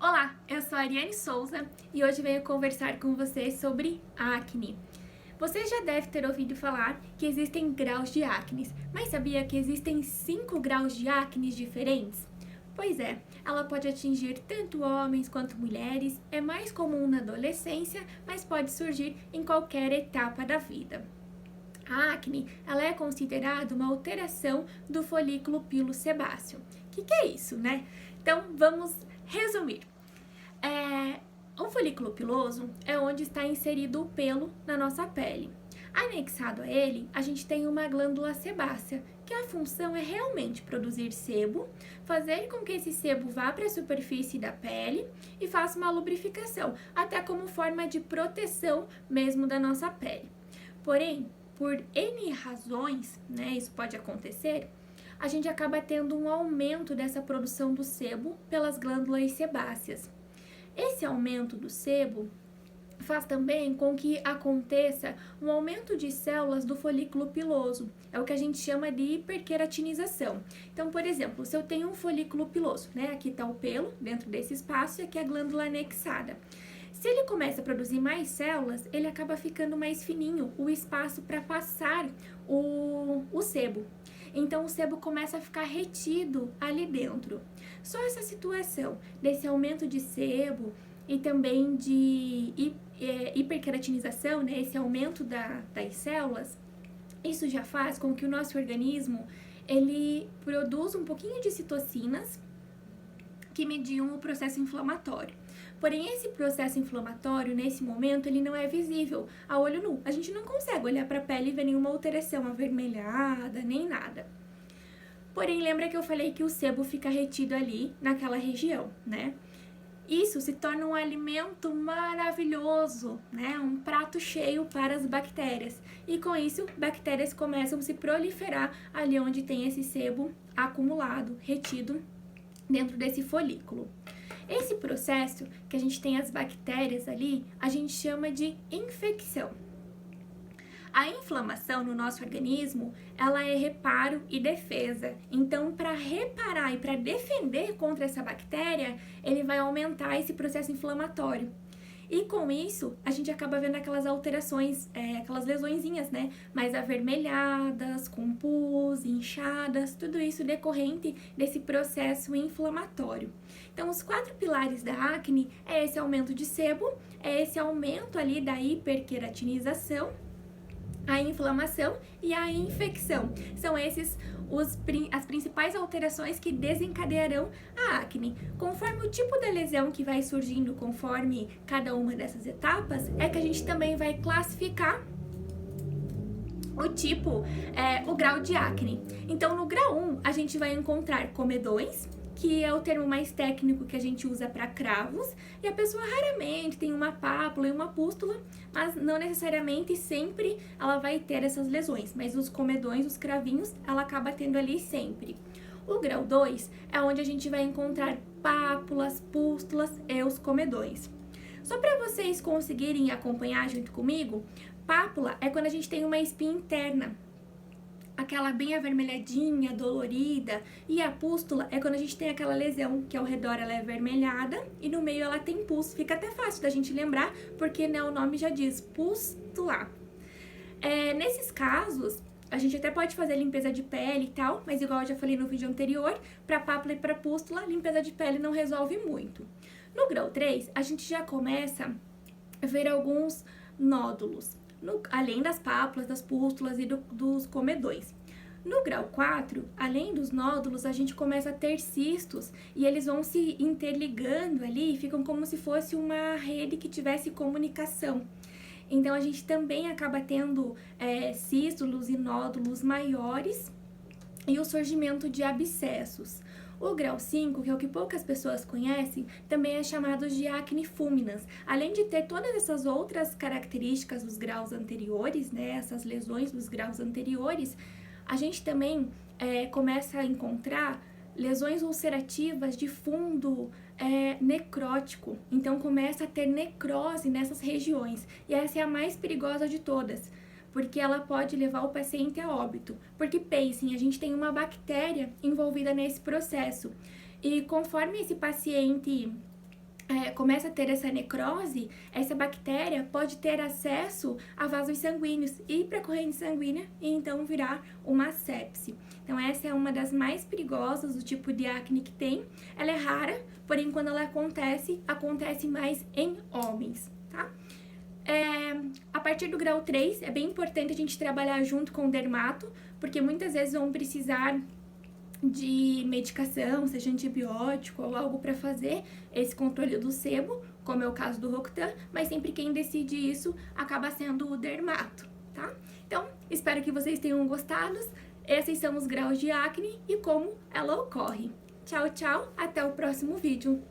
Olá, eu sou a Ariane Souza e hoje venho conversar com você sobre acne. Você já deve ter ouvido falar que existem graus de acne, mas sabia que existem 5 graus de acne diferentes? Pois é, ela pode atingir tanto homens quanto mulheres, é mais comum na adolescência, mas pode surgir em qualquer etapa da vida. A acne, ela é considerada uma alteração do folículo pilosebáceo. O que é isso, né? Então, vamos resumir. O folículo piloso é onde está inserido o pelo na nossa pele. Anexado a ele, a gente tem uma glândula sebácea, que a função é realmente produzir sebo, fazer com que esse sebo vá para a superfície da pele e faça uma lubrificação, até como forma de proteção mesmo da nossa pele. Porém, por N razões, né, isso pode acontecer, a gente acaba tendo um aumento dessa produção do sebo pelas glândulas sebáceas. Esse aumento do sebo faz também com que aconteça um aumento de células do folículo piloso. É o que a gente chama de hiperqueratinização. Então, por exemplo, se eu tenho um folículo piloso, né? Aqui está o pelo dentro desse espaço e aqui a glândula anexada. Se ele começa a produzir mais células, ele acaba ficando mais fininho, o espaço para passar o sebo. Então, o sebo começa a ficar retido ali dentro. Só essa situação desse aumento de sebo e também de hiperqueratinização, né, esse aumento das células, isso já faz com que o nosso organismo ele produza um pouquinho de citocinas que mediam o processo inflamatório. Porém, esse processo inflamatório, nesse momento, ele não é visível a olho nu. A gente não consegue olhar para a pele e ver nenhuma alteração avermelhada, nem nada. Porém, lembra que eu falei que o sebo fica retido ali naquela região, né? Isso se torna um alimento maravilhoso, né? Um prato cheio para as bactérias. E com isso, bactérias começam a se proliferar ali onde tem esse sebo acumulado, retido dentro desse folículo. Esse processo que a gente tem as bactérias ali, a gente chama de infecção. A inflamação no nosso organismo, ela é reparo e defesa. Então, para reparar e para defender contra essa bactéria, ele vai aumentar esse processo inflamatório. E com isso, a gente acaba vendo aquelas alterações, aquelas lesõezinhas, né? Mais avermelhadas, com pus, inchadas, tudo isso decorrente desse processo inflamatório. Então, os 4 pilares da acne é esse aumento de sebo, é esse aumento ali da hiperqueratinização, a inflamação e a infecção. São esses as principais alterações que desencadearão a acne. Conforme o tipo da lesão que vai surgindo conforme cada uma dessas etapas, é que a gente também vai classificar o tipo, o grau de acne. Então, no grau 1, a gente vai encontrar comedões, que é o termo mais técnico que a gente usa para cravos, e a pessoa raramente tem uma pápula e uma pústula, mas não necessariamente sempre ela vai ter essas lesões, mas os comedões, os cravinhos, ela acaba tendo ali sempre. O grau 2 é onde a gente vai encontrar pápulas, pústulas e os comedões. Só para vocês conseguirem acompanhar junto comigo, pápula é quando a gente tem uma espinha interna, aquela bem avermelhadinha, dolorida, e a pústula é quando a gente tem aquela lesão que ao redor ela é avermelhada e no meio ela tem pus. Fica até fácil da gente lembrar, porque né, o nome já diz pústula. Nesses casos, a gente até pode fazer limpeza de pele e tal, mas igual eu já falei no vídeo anterior, para pápula e para pústula, limpeza de pele não resolve muito. No grau 3, a gente já começa a ver alguns nódulos, além das pápulas, das pústulas e dos comedões. No grau 4, além dos nódulos, a gente começa a ter cistos e eles vão se interligando ali e ficam como se fosse uma rede que tivesse comunicação. Então, a gente também acaba tendo cistos e nódulos maiores e o surgimento de abscessos. O grau 5, que é o que poucas pessoas conhecem, também é chamado de acne fulminans. Além de ter todas essas outras características dos graus anteriores, né, essas lesões dos graus anteriores, a gente também começa a encontrar lesões ulcerativas de fundo necrótico. Então, começa a ter necrose nessas regiões. E essa é a mais perigosa de todas, porque ela pode levar o paciente a óbito. Porque pensem, a gente tem uma bactéria envolvida nesse processo. E conforme esse paciente começa a ter essa necrose, essa bactéria pode ter acesso a vasos sanguíneos, ir para a corrente sanguínea e então virar uma sepse. Então essa é uma das mais perigosas do tipo de acne que tem. Ela é rara, porém quando ela acontece, acontece mais em homens, tá? A partir do grau 3, é bem importante a gente trabalhar junto com o dermato, porque muitas vezes vão precisar de medicação, seja antibiótico ou algo para fazer esse controle do sebo, como é o caso do Rocutan, mas sempre quem decide isso acaba sendo o dermato, tá? Então, espero que vocês tenham gostado. Esses são os graus de acne e como ela ocorre. Tchau, tchau, até o próximo vídeo.